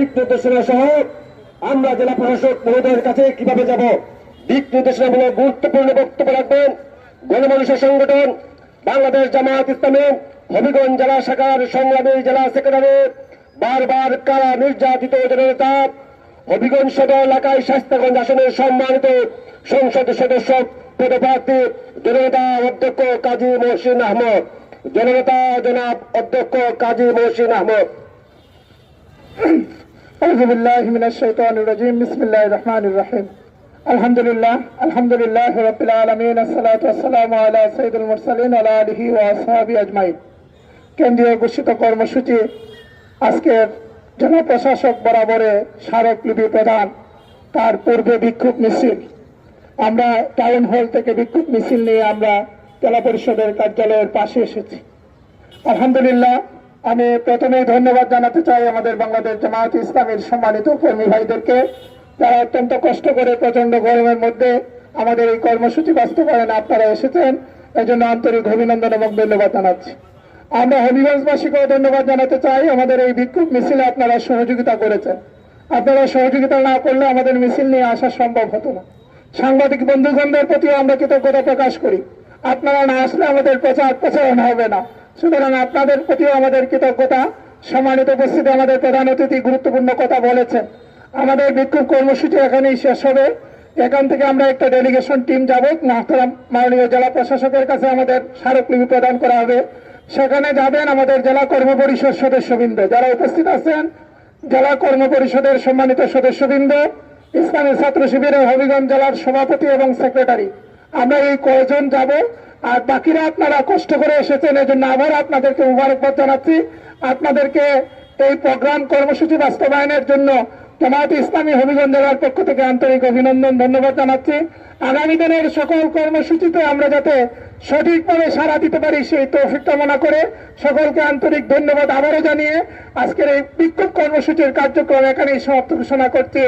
দিক নির্দেশনা সহ আমরা জেলা প্রশাসক মহোদয়ের কাছে কিভাবে যাব, দিক নির্দেশনামূলক গুরুত্বপূর্ণ বক্তব্য রাখবেন গণমানুষের সংগঠন বাংলাদেশ জামায়াত ইসলামী হবিগঞ্জ জেলা শাখার সংগ্রামী জেলা সেক্রেটারি বারবার কারা নির্যাতিত জননেতা হবিগঞ্জ সদর এলাকায় শাস্তাগঞ্জ আসনের সম্মানিত সংসদ সদস্য পদপ্রার্থী জননেতা অধ্যক্ষ কাজী মহসিন আহমদ, জননেতা জনাব অধ্যক্ষ কাজী মহসিন আহমদ। আউযু বিল্লাহি মিনাশ শাইতানির রাজিম। বিসমিল্লাহির রহমানির রহিম। আলহামদুলিল্লাহ রাব্বিল আলামিন। আসসালাতু ওয়াসসালামু আলা সাইয়্যিদিল মুরসালিন ওয়া আলা আলিহি ওয়া আসহাবিহি আজমাইন। কেন্দ্রীয় ঘোষিত কর্মসূচি আজকের জেলা প্রশাসক বরাবরে স্মারকলিপি প্রদান, তার পূর্বে বিক্ষোভ মিছিল। আমরা টাউন হল থেকে বিক্ষোভ মিছিল নিয়ে আমরা জেলা পরিষদের কার্যালয়ের পাশে এসেছি। আলহামদুলিল্লাহ, আমি প্রথমেই ধন্যবাদ জানাতে চাই আমাদের বাংলাদেশ জামায়াত ইসলামীর সম্মানিত কর্মী ভাইদেরকে, যারা অত্যন্ত কষ্ট করে প্রচন্ড গরমের মধ্যে আমাদের এই কর্মসূচি বাস্তবায়নে আপনারা এসেছেন। এই জন্য আন্তরিক অভিনন্দন এবং ধন্যবাদ জানাচ্ছি। আমরা হবিগঞ্জবাসীকেও ধন্যবাদ জানাতে চাই, আমাদের এই বিক্ষোভ মিছিলে আপনারা সহযোগিতা করেছেন। আপনারা সহযোগিতা না করলে আমাদের মিছিল নিয়ে আসা সম্ভব হতো না। সাংবাদিক বন্ধুগণদের প্রতিও আমরা কৃতজ্ঞতা প্রকাশ করি। আপনারা না আসলে আমাদের প্রচারণ হবে না, সুতরাং আপনাদের প্রতিও আমাদের কৃতজ্ঞতা। সম্মানিত উপস্থিতি, আমাদের প্রধান অতিথি গুরুত্বপূর্ণ কথা বলেছেন। আমাদের বিক্ষোভ কর্মসূচি এখানেই শেষ হবে। এখান থেকে আমরা একটা ডেলিগেশন টিম যাব, মাননীয় জেলা প্রশাসকের কাছে আমাদের স্মারকলিপি প্রদান করা হবে। সেখানে যাবেন আমাদের জেলা কর্ম পরিষদ সদস্যবৃন্দ যারা উপস্থিত আছেন, জেলা কর্ম পরিষদের সম্মানিত সদস্যবৃন্দ, ইসলামী ছাত্র শিবিরের হবিগঞ্জ জেলার সভাপতি এবং সেক্রেটারি, আমরা এই কয়জন যাব। আর বাকিরা আপনারা কষ্ট করে এসেছেন, এজন্য আবার আপনাদেরকে মুবারকবাদ জানাচ্ছি। আপনাদেরকে এই প্রোগ্রাম কর্মসূচি বাস্তবায়নের জন্য জামায়াত ইসলামী হবিগঞ্জ জেলার পক্ষ থেকে আন্তরিক অভিনন্দন, ধন্যবাদ জানাচ্ছি। আগামী দিনের সকল কর্মসূচিতে আমরা যাতে সঠিকভাবে সাড়া দিতে পারি সেই তৌফিক কামনা করে সকলকে আন্তরিক ধন্যবাদ আবারও জানিয়ে আজকের এই বিক্ষোভ কর্মসূচির কার্যক্রম এখানেই সমাপ্ত ঘোষণা করছি।